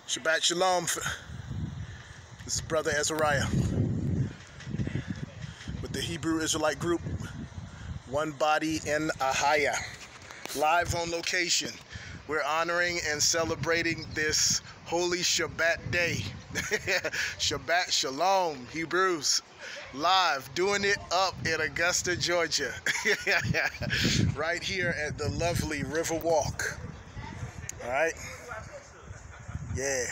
Shabbat Shalom. This is Brother Azariah with the Hebrew Israelite group, One Body in AHAYAH. Live on location. We're honoring and celebrating this holy Shabbat day. Shabbat Shalom, Hebrews. Live, doing it up in Augusta, Georgia. Right here at the lovely River Walk. All right. Yeah.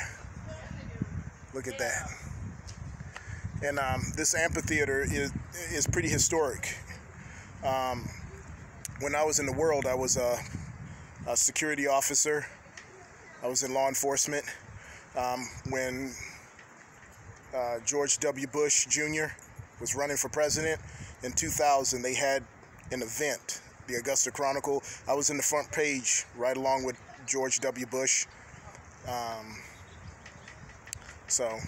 Look at that. And this amphitheater is pretty historic. When I was in the world, I was a security officer. I was in law enforcement. When George W. Bush Jr. was running for president in 2000, they had an event, the Augusta Chronicle. I was in the front page right along with George W. Bush. So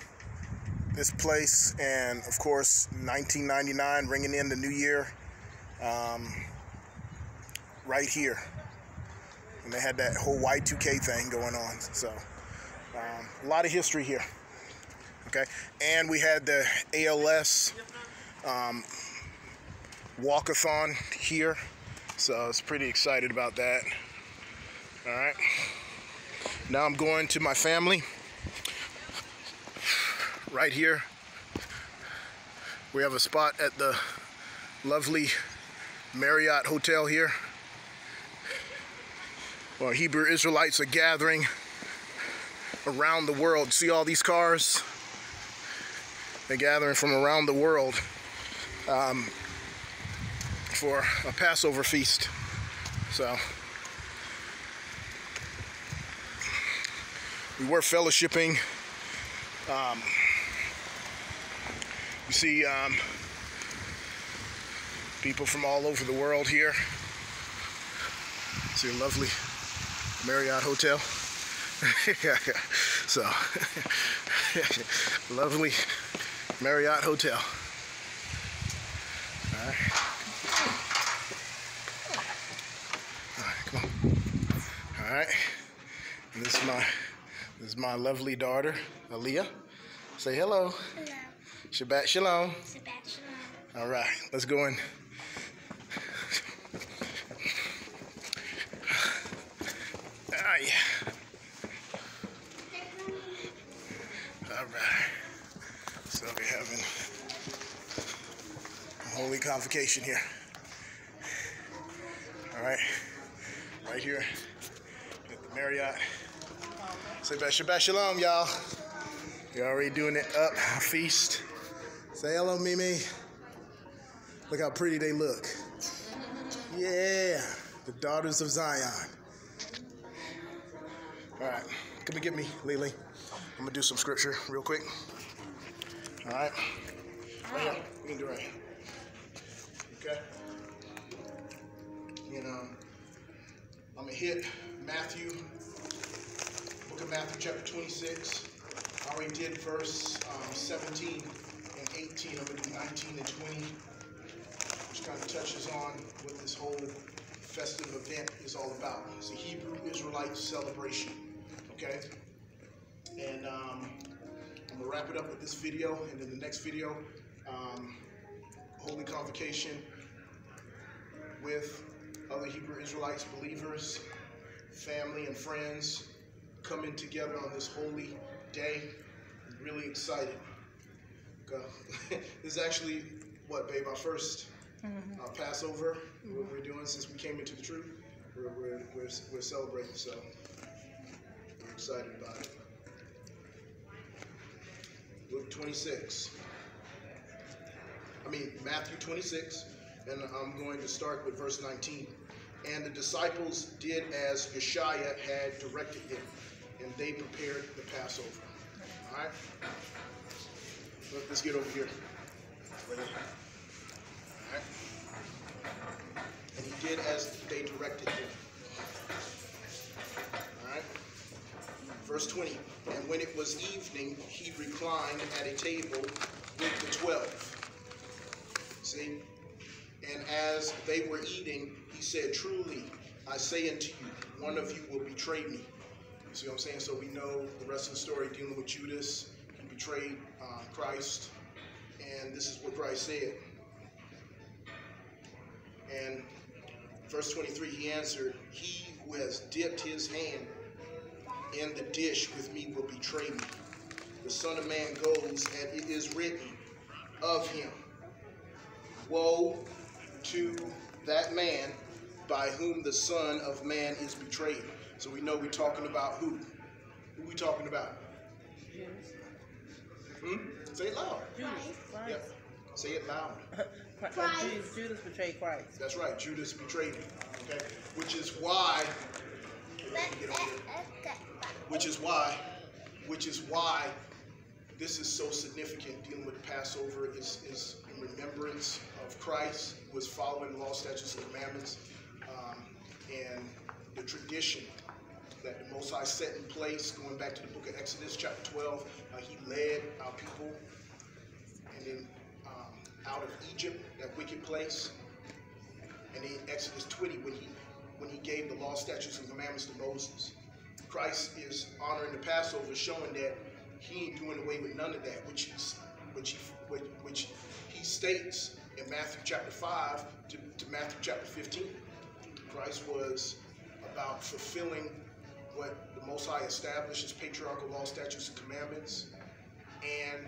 this place, and of course 1999 ringing in the new year, right here, and they had that whole Y2K thing going on. So a lot of history here. Okay, and we had the ALS walkathon here, so I was pretty excited about that. All right, now I'm going to my family right here. We have a spot at the lovely Marriott Hotel here, where Hebrew Israelites are gathering around the world. See all these cars? They're gathering from around the world for a Passover feast. So we were fellowshipping. You see people from all over the world here. See a lovely Marriott Hotel. So lovely Marriott Hotel. All right. All right, come on. All right. And this is my lovely daughter, Aliyah. Say hello. Hello. Shabbat Shalom. Shabbat Shalom. All right, let's go in. Ah, yeah. All right. So we're having a holy convocation here. All right. Right here at the Marriott. Say Shabbat Shalom, y'all. You're already doing it up, feast. Say hello, Mimi. Look how pretty they look. Yeah, the daughters of Zion. All right, come and get me, Lily. I'm gonna do some scripture real quick. All right. Right here. We can do it right here. Okay. And I'm gonna hit Matthew, book of Matthew, chapter 26. I already did verse 17 and 18. I'm gonna do 19 and 20, which kind of touches on what this whole festive event is all about. It's a Hebrew Israelite celebration. Okay. And I'm gonna wrap it up with this video, and in the next video, Holy Convocation with other Hebrew Israelites, believers, family, and friends coming together on this holy day. I'm really excited. This is actually, what, babe, our first Passover, what we're doing since we came into the truth. We're celebrating, so we're excited about it. Luke 26. Matthew 26, and I'm going to start with verse 19. And the disciples did as Yeshua had directed them, and they prepared the Passover. All right? Let's get over here. All right? And he did as they directed him. All right? Verse 20. And when it was evening, he reclined at a table with the 12. See? And as they were eating, he said, "Truly, I say unto you, one of you will betray me." see what I'm saying? So we know the rest of the story dealing with Judas. He betrayed Christ, and this is what Christ said. And verse 23, he answered, "He who has dipped his hand in the dish with me will betray me. The Son of Man goes, and it is written of him, woe to that man by whom the Son of Man is betrayed." So we know we're talking about who? Who are we talking about? Say it loud. Judas. Christ. Yep. Say it loud. Judas betrayed Christ. That's right. Judas betrayed him. Okay. Which is why this is so significant. Dealing with Passover is in remembrance of Christ, who was following the law, statutes, and commandments, and the tradition that the Most High set in place, going back to the book of Exodus, chapter 12. He led our people and then out of Egypt, that wicked place. And in Exodus 20, when he gave the law, statutes, and commandments to Moses. Christ is honoring the Passover, showing that he ain't doing away with none of that, which he states in Matthew chapter 5 to Matthew chapter 15. Christ was about fulfilling what the Most High established as patriarchal law, statutes, and commandments, and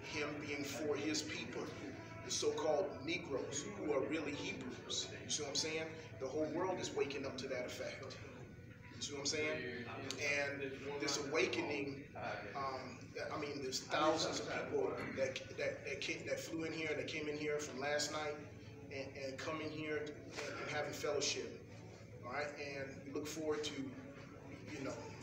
him being for his people, the so-called Negroes, who are really Hebrews. You see what I'm saying? The whole world is waking up to that effect. You see what I'm saying? And this awakening, I mean, there's thousands of people that flew in here, that came in here from last night, and coming here and having fellowship. All right, and we look forward to,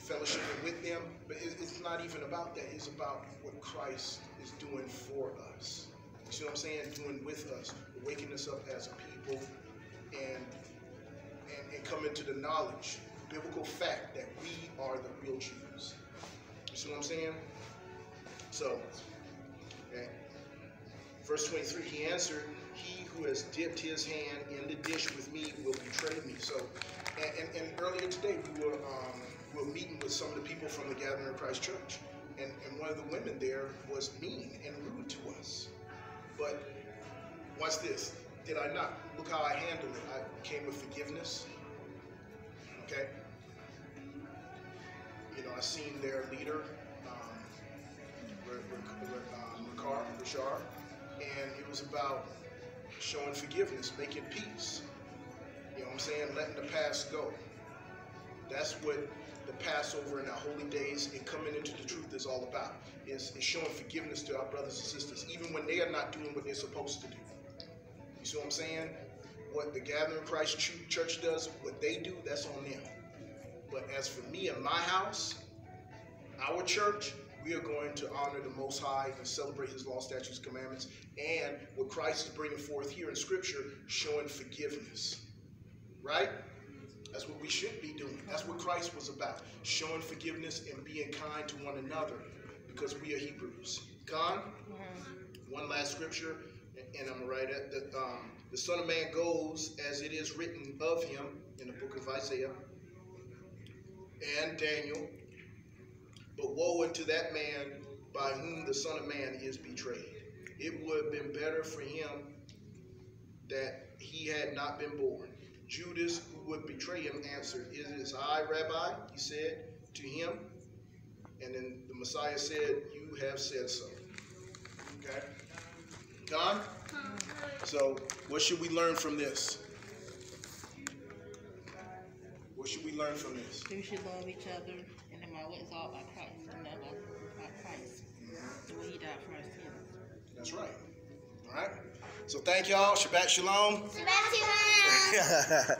fellowshipping with them. But it's not even about that. It's about what Christ is doing for us. You see what I'm saying? Doing with us, waking us up as a people, and coming to the knowledge, biblical fact that we are the real Jews. You see what I'm saying? So, okay. Verse 23, he answered, "He who has dipped his hand in the dish with me will betray me." So, and earlier today we were meeting with some of the people from the Gathering of Christ Church, and one of the women there was mean and rude to us. But watch this. Did I not? Look how I handled it. I came with forgiveness. Okay. I seen their leader, Rashar, and it was about showing forgiveness, making peace. You know what I'm saying? Letting the past go. That's what the Passover and our holy days and coming into the truth is all about. Is showing forgiveness to our brothers and sisters, even when they are not doing what they're supposed to do. You see what I'm saying? What the Gathering of Christ Church does, what they do, that's on them. But as for me and my house, our church, we are going to honor the Most High and celebrate his law, statutes, commandments, and what Christ is bringing forth here in Scripture, showing forgiveness. Right? That's what we should be doing. That's what Christ was about, showing forgiveness and being kind to one another, because we are Hebrews. Con? One last scripture, and I'm going to write it. The Son of Man goes as it is written of him in the book of Isaiah and Daniel. But woe unto that man by whom the Son of Man is betrayed. It would have been better for him that he had not been born. Judas, who would betray him, answered, "It is I, Rabbi," he said to him. And then the Messiah said, "You have said so." Okay? Gone? So, what should we learn from this? What should we learn from this? We should love each other, and it's all about Christ, and not about Christ. The way he died for our sins. That's right. All right? So thank y'all. Shabbat Shalom. Shabbat Shalom.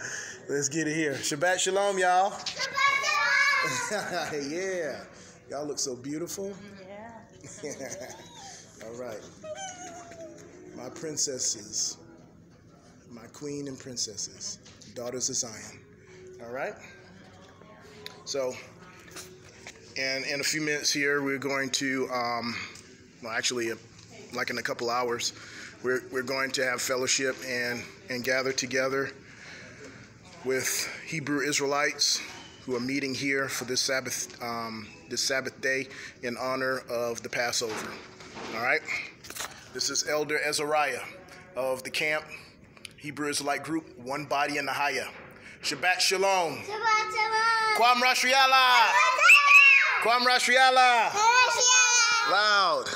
Let's get it here. Shabbat Shalom, y'all. Shabbat Shalom. Yeah. Y'all look so beautiful. Yeah. All right. My princesses. My queen and princesses. Daughters of Zion. All right? So, and in a few minutes here, we're going to, actually, like in a couple hours, we're going to have fellowship and gather together with Hebrew Israelites who are meeting here for this Sabbath day in honor of the Passover. All right. This is Elder Azariah of the camp, Hebrew Israelite group, One Body in AHAYAH. Shabbat Shalom. Shabbat Shalom. Kwam Rashiala. Kwam Rashiala. Rashiala. Loud.